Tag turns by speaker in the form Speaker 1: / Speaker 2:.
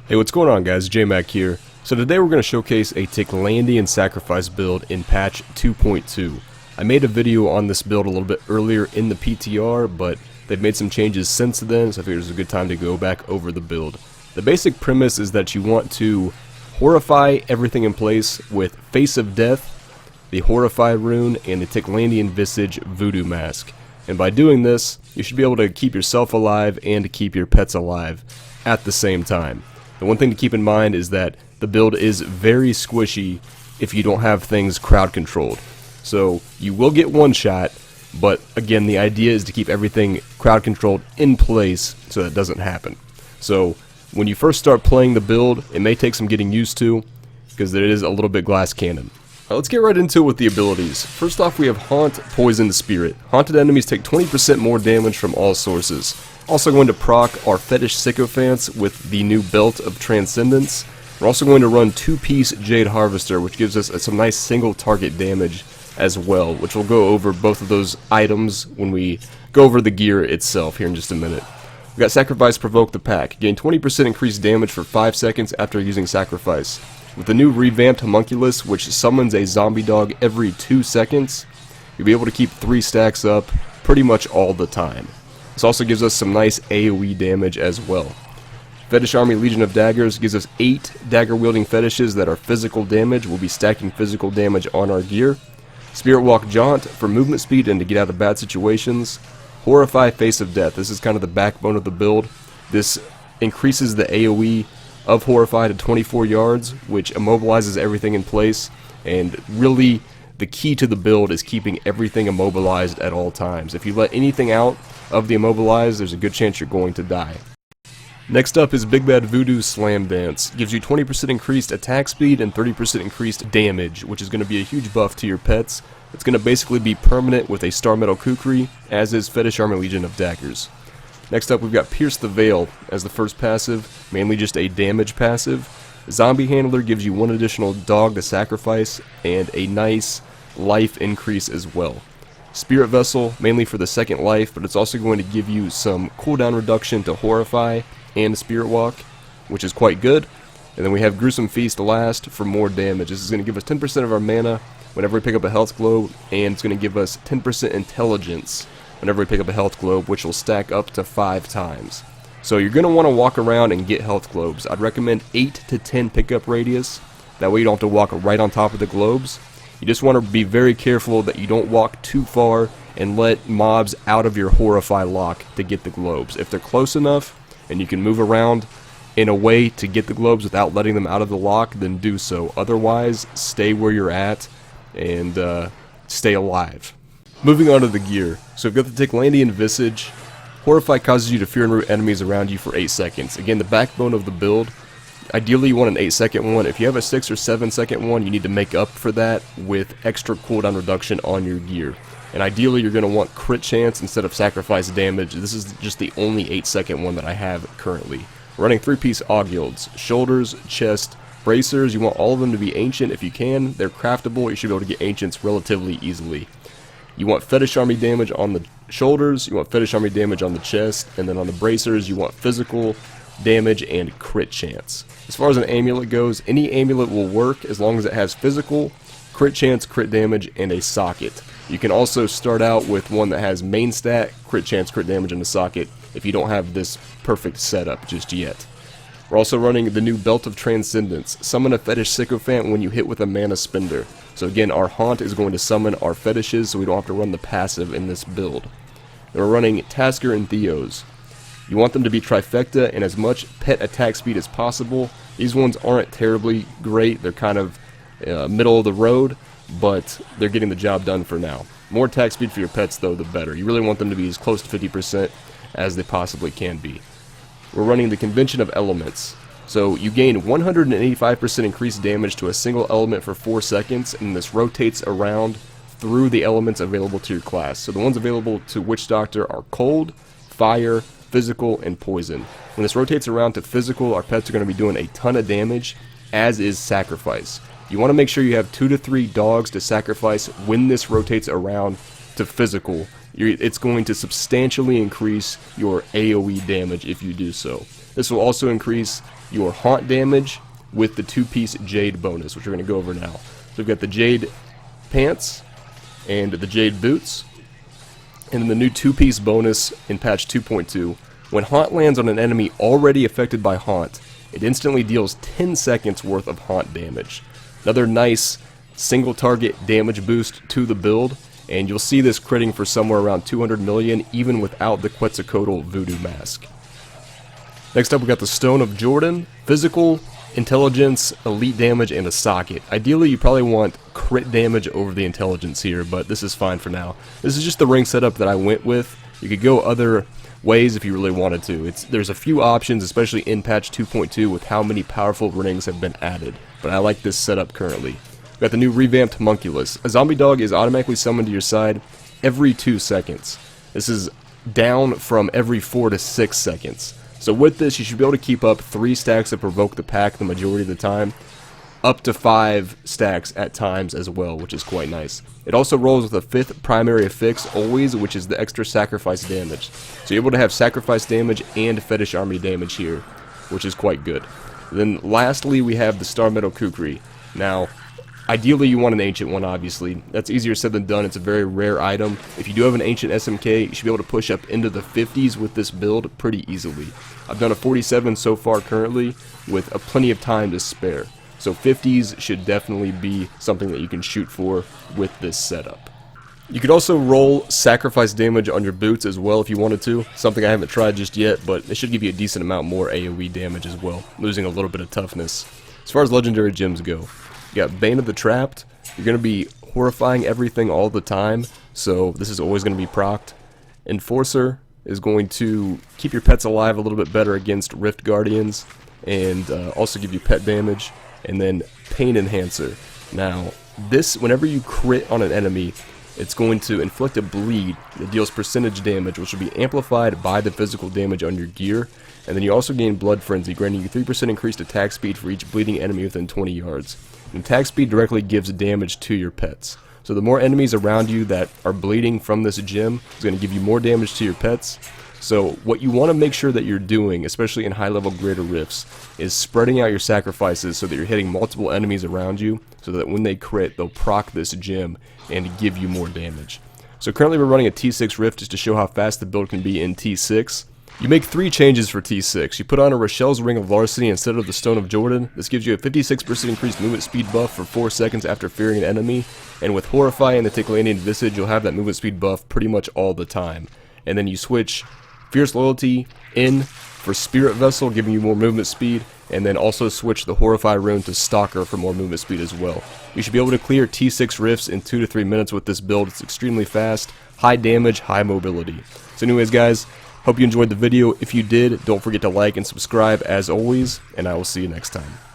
Speaker 1: Hey, what's going on, guys? J-Mac here. So today we're going to showcase a Tiklandian sacrifice build in patch 2.2. I made a video on this build a little bit earlier in the PTR, but they've made some changes since then, so I figured it was a good time to go back over the build. The basic premise is that you want to horrify everything in place with Face of Death, the Horrify rune, and the Tiklandian Visage Voodoo Mask. And by doing this, you should be able to keep yourself alive and to keep your pets alive at the same time. The one thing to keep in mind is that the build is very squishy if you don't have things crowd controlled. So you will get one shot, but again, the idea is to keep everything crowd controlled in place so that doesn't happen. So when you first start playing the build, it may take some getting used to because there is a little bit glass cannon. Now let's get right into it with the abilities. First off, we have Haunt, Poison, Spirit. Haunted enemies take 20% more damage from all sources. Also going to proc our Fetish Sycophants with the new Belt of Transcendence. We're also going to run 2-piece Jade Harvester, which gives us some nice single target damage as well, which we'll go over both of those items when we go over the gear itself here in just a minute. We've got Sacrifice Provoke the Pack. Gain 20% increased damage for 5 seconds after using Sacrifice. With the new revamped Homunculus, which summons a zombie dog every 2 seconds, you'll be able to keep 3 stacks up pretty much all the time. This also gives us some nice AoE damage as well. Fetish Army Legion of Daggers gives us 8 dagger-wielding fetishes that are physical damage. We'll be stacking physical damage on our gear. Spirit Walk Jaunt for movement speed and to get out of bad situations. Horrify Face of Death. This is kind of the backbone of the build. This increases the AoE of Horrify to 24 yards, which immobilizes everything in place, and really the key to the build is keeping everything immobilized at all times. If you let anything out of the immobilized, there's a good chance you're going to die. Next up is Big Bad Voodoo Slam Dance. Gives you 20% increased attack speed and 30% increased damage, which is going to be a huge buff to your pets. It's going to basically be permanent with a Star Metal Kukri, as is Fetish Army Legion of Daggers. Next up, we've got Pierce the Veil as the first passive, mainly just a damage passive. Zombie Handler gives you 1 additional dog to sacrifice and a nice life increase as well. Spirit Vessel, mainly for the second life, but it's also going to give you some cooldown reduction to Horrify and Spirit Walk, which is quite good. And then we have Gruesome Feast last for more damage. This is going to give us 10% of our mana whenever we pick up a health globe, and it's going to give us 10% intelligence whenever we pick up a health globe, which will stack up to 5 times. So you're going to want to walk around and get health globes. I'd recommend 8 to 10 pickup radius. That way you don't have to walk right on top of the globes. You just want to be very careful that you don't walk too far and let mobs out of your Horrify lock to get the globes. If they're close enough and you can move around in a way to get the globes without letting them out of the lock, then do so. Otherwise, stay where you're at and stay alive. Moving on to the gear. So we've got the Tiklandian Visage. Horrify causes you to fear and root enemies around you for 8 seconds. Again, the backbone of the build. Ideally, you want an 8-second one. If you have a 6 or 7-second one, you need to make up for that with extra cooldown reduction on your gear. And ideally, you're going to want crit chance instead of sacrifice damage. This is just the only 8-second one that I have currently. We're running 3-piece Augilds. Shoulders, chest, bracers. You want all of them to be ancient if you can. They're craftable. You should be able to get ancients relatively easily. You want Fetish Army damage on the shoulders. You want Fetish Army damage on the chest. And then on the bracers, you want physical damage and crit chance. As far as an amulet goes, any amulet will work as long as it has physical, crit chance, crit damage, and a socket. You can also start out with one that has main stat, crit chance, crit damage, and a socket if you don't have this perfect setup just yet. We're also running the new Belt of Transcendence. Summon a Fetish Sycophant when you hit with a mana spender. So again, our Haunt is going to summon our fetishes so we don't have to run the passive in this build. And we're running Tasker and Theos. You want them to be trifecta and as much pet attack speed as possible. These ones aren't terribly great. They're kind of middle of the road, but they're getting the job done for now. More attack speed for your pets, though, the better. You really want them to be as close to 50% as they possibly can be. We're running the Convention of Elements. So you gain 185% increased damage to a single element for 4 seconds, and this rotates around through the elements available to your class. So the ones available to Witch Doctor are Cold, Fire, Physical, and Poison. When this rotates around to Physical, our pets are going to be doing a ton of damage, as is Sacrifice. You want to make sure you have 2 to 3 dogs to sacrifice when this rotates around to Physical. It's going to substantially increase your AoE damage if you do so. This will also increase your haunt damage with the 2-piece Jade bonus, which we're going to go over now. So we've got the Jade pants and the Jade boots, and then the new 2-piece bonus in patch 2.2. When haunt lands on an enemy already affected by haunt, it instantly deals 10 seconds worth of haunt damage. Another nice single target damage boost to the build, and you'll see this critting for somewhere around 200 million even without the Quetzalcoatl voodoo mask. Next up we got the Stone of Jordan, physical, intelligence, elite damage, and a socket. Ideally you probably want crit damage over the intelligence here, but this is fine for now. This is just the ring setup that I went with. You could go other ways if you really wanted to. There's a few options, especially in patch 2.2 with how many powerful rings have been added, but I like this setup currently. We've got the new revamped Homunculus. A zombie dog is automatically summoned to your side every 2 seconds. This is down from every 4 to 6 seconds. So with this, you should be able to keep up 3 stacks that provoke the pack the majority of the time, up to 5 stacks at times as well, which is quite nice. It also rolls with a 5th primary affix always, which is the extra sacrifice damage. So you're able to have sacrifice damage and fetish army damage here, which is quite good. Then lastly, we have the Star Metal Kukri. Now, ideally you want an ancient one, obviously. That's easier said than done. It's a very rare item. If you do have an ancient SMK, you should be able to push up into the 50s with this build pretty easily. I've done a 47 so far currently with plenty of time to spare. So 50s should definitely be something that you can shoot for with this setup. You could also roll sacrifice damage on your boots as well if you wanted to. Something I haven't tried just yet, but it should give you a decent amount more AoE damage as well, losing a little bit of toughness. As far as legendary gems go, you got Bane of the Trapped. You're going to be horrifying everything all the time, so this is always going to be procced. Enforcer is going to keep your pets alive a little bit better against Rift Guardians, and also give you pet damage. And then Pain Enhancer. Now, this, whenever you crit on an enemy, it's going to inflict a bleed that deals percentage damage, which will be amplified by the physical damage on your gear. And then you also gain Blood Frenzy, granting you 3% increased attack speed for each bleeding enemy within 20 yards. And attack speed directly gives damage to your pets. So the more enemies around you that are bleeding from this gem is going to give you more damage to your pets. So what you want to make sure that you're doing, especially in high-level greater rifts, is spreading out your sacrifices so that you're hitting multiple enemies around you, so that when they crit, they'll proc this gem and give you more damage. So currently we're running a T6 rift just to show how fast the build can be in T6. You make 3 changes for T6. You put on a Rochelle's Ring of Larceny instead of the Stone of Jordan. This gives you a 56% increased movement speed buff for 4 seconds after fearing an enemy. And with Horrify and the Tiklandian Visage, you'll have that movement speed buff pretty much all the time. And then you switch Fierce Loyalty in for Spirit Vessel, giving you more movement speed, and then also switch the Horrify rune to Stalker for more movement speed as well. You should be able to clear T6 rifts in 2 to 3 minutes with this build. It's extremely fast, high damage, high mobility. So anyways guys, hope you enjoyed the video. If you did, don't forget to like and subscribe as always, and I will see you next time.